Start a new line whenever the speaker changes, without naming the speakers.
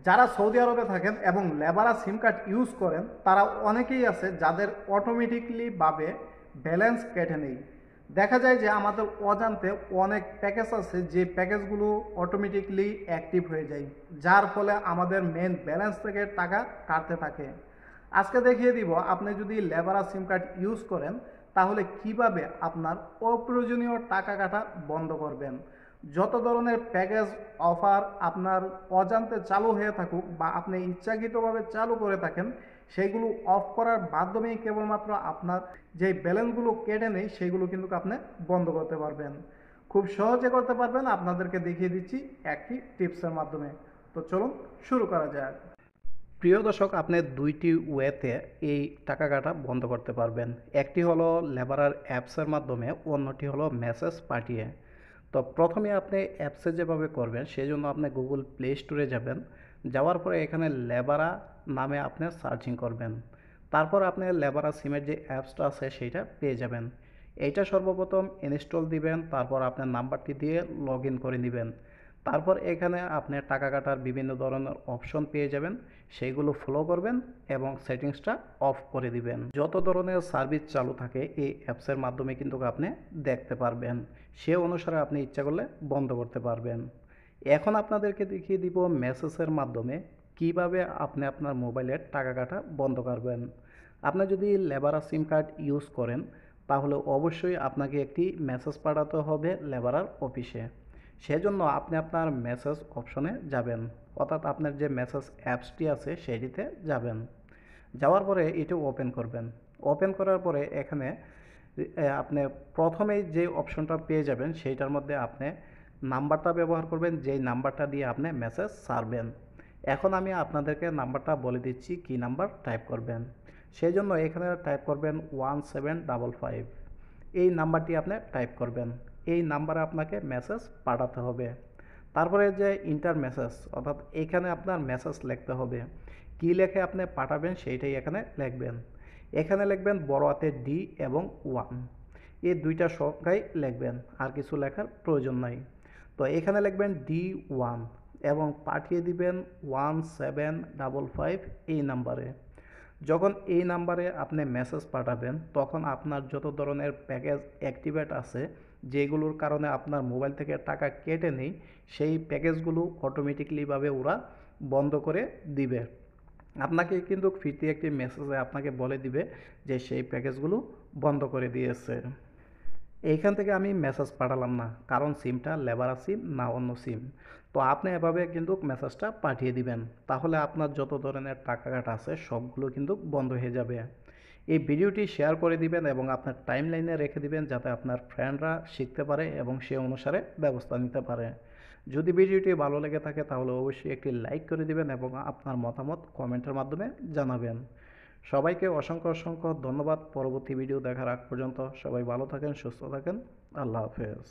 যারা সৌদি আরবে থাকেন এবং লেবারা সিম কার্ড ইউজ করেন তারা অনেকেই আছে যাদের অটোমেটিকলি ভাবে ব্যালেন্স কেটে নেই। দেখা যায় যে আমাদের অজান্তে অনেক প্যাকেজ আছে যে প্যাকেজগুলো অটোমেটিকলি অ্যাক্টিভ হয়ে যায়, যার ফলে আমাদের মেন ব্যালেন্স থেকে টাকা কাটতে থাকে। আজকে দেখিয়ে দিব আপনি যদি লেবারা সিম কার্ড ইউজ করেন তাহলে কিভাবে আপনার অপ্রয়োজনীয় টাকা কাটা বন্ধ করবেন। যত ধরনের প্যাকেজ অফার আপনার অজান্তে চালু হয়ে থাকুক বা আপনি ইচ্ছাকৃতভাবে চালু করে থাকেন, সেইগুলো অফ করার মাধ্যমেই কেবলমাত্র আপনার যে ব্যালেন্সগুলো কেটে নেই সেগুলো কিন্তু আপনি বন্ধ করতে পারবেন। খুব সহজে করতে পারবেন, আপনাদেরকে দেখিয়ে দিচ্ছি একটি টিপসের মাধ্যমে। তো চলুন শুরু করা যাক। প্রিয় দর্শক, আপনি দুইটি ওয়েতে এই টাকা কাটা বন্ধ করতে পারবেন। একটি হলো লেবারার অ্যাপসের মাধ্যমে, অন্যটি হলো মেসেজ পাঠিয়ে। তো প্রথমে আপনি অ্যাপসে যেভাবে করবেন সেই জন্য আপনি গুগল প্লে স্টোরে যাবেন। যাওয়ার পরে এখানে লেবারা নামে আপনি সার্চিং করবেন। তারপর আপনি লেবারা সিমের যে অ্যাপসটা আছে সেইটা পেয়ে যাবেন। এইটা সর্বপ্রথম ইনস্টল দিবেন, তারপর আপনার নাম্বারটি দিয়ে লগ ইন করে নেবেন। তারপর এখানে আপনি টাকা কাটার বিভিন্ন ধরনের অপশন পেয়ে যাবেন, সেইগুলো ফলো করবেন এবং সেটিংসটা অফ করে দিবেন। যত ধরনের সার্ভিস চালু থাকে এই অ্যাপসের মাধ্যমে কিন্তু আপনি দেখতে পারবেন, সে অনুসারে আপনি ইচ্ছা করলে বন্ধ করতে পারবেন। এখন আপনাদেরকে দেখিয়ে দিব মেসেজের মাধ্যমে কিভাবে আপনি আপনার মোবাইলের টাকা কাটা বন্ধ করবেন। আপনি যদি লেবারা সিম কার্ড ইউজ করেন তাহলে অবশ্যই আপনাকে একটি মেসেজ পাঠাতে হবে লেবারার অফিসে। সেজন্য আপনি আপনার মেসেজ অপশনে যাবেন, অর্থাৎ আপনার যে মেসেজ অ্যাপসটি আছে সেটিতে যাবেন। যাওয়ার পরে এটি ওপেন করবেন। ওপেন করার পরে এখানে আপনি প্রথমেই যে অপশনটা পেয়ে যাবেন সেইটার মধ্যে আপনি নাম্বারটা ব্যবহার করবেন, যেই নাম্বারটা দিয়ে আপনি মেসেজ ছাড়বেন। এখন আমি আপনাদেরকে নাম্বারটা বলে দিচ্ছি কি নাম্বার টাইপ করবেন। সেই জন্য এখানে টাইপ করবেন 1755। এই নাম্বারটি আপনি টাইপ করবেন। এই নাম্বারে আপনাকে মেসেজ পাঠাতে হবে। তারপরে যে ইন্টার মেসেজ, অর্থাৎ এখানে আপনার মেসেজ লিখতে হবে। কী লেখে আপনি পাঠাবেন সেইটাই এখানে লিখবেন। এখানে লিখবেন বড় হাতের ডি এবং 1, এই দুইটা সংখ্যাই লিখবেন, আর কিছু লেখার প্রয়োজন নাই। তো এখানে লিখবেন D1 এবং পাঠিয়ে দিবেন 1755 এই নাম্বারে। যখন এই নাম্বারে আপনি মেসেজ পাঠাবেন তখন আপনার যত ধরনের প্যাকেজ অ্যাক্টিভেট আছে যেগুলোর কারণে আপনার মোবাইল থেকে টাকা কেটে নেই, সেই প্যাকেজগুলো অটোমেটিকলিভাবে ওরা বন্ধ করে দিবে। আপনাকে কিন্তু ফিরতি একটি মেসেজে আপনাকে বলে দিবে যে সেই প্যাকেজগুলো বন্ধ করে দিয়েছে। এইখান থেকে আমি মেসেজ পাঠালাম না, কারণ সিমটা লেবারা সিম না অন্য সিম। তো আপনি এভাবে কিন্তু মেসেজটা পাঠিয়ে দিবেন, তাহলে আপনার যত ধরনের টাকা কাটা আছে সবগুলো কিন্তু বন্ধ হয়ে যাবে। এই ভিডিওটি শেয়ার করে দিবেন এবং আপনার টাইম লাইনে রেখে দিবেন যাতে আপনার ফ্রেন্ডরা শিখতে পারে এবং সে অনুসারে ব্যবস্থা নিতে পারে। যদি ভিডিওটি ভালো লেগে থাকে তাহলে অবশ্যই একটি লাইক করে দিবেন এবং আপনার মতামত কমেন্টের মাধ্যমে জানাবেন। সবাইকে অসংখ্য অসংখ্য ধন্যবাদ। পরবর্তী ভিডিও দেখার আগ পর্যন্ত সবাই ভালো থাকেন, সুস্থ থাকেন। আল্লাহ হাফেজ।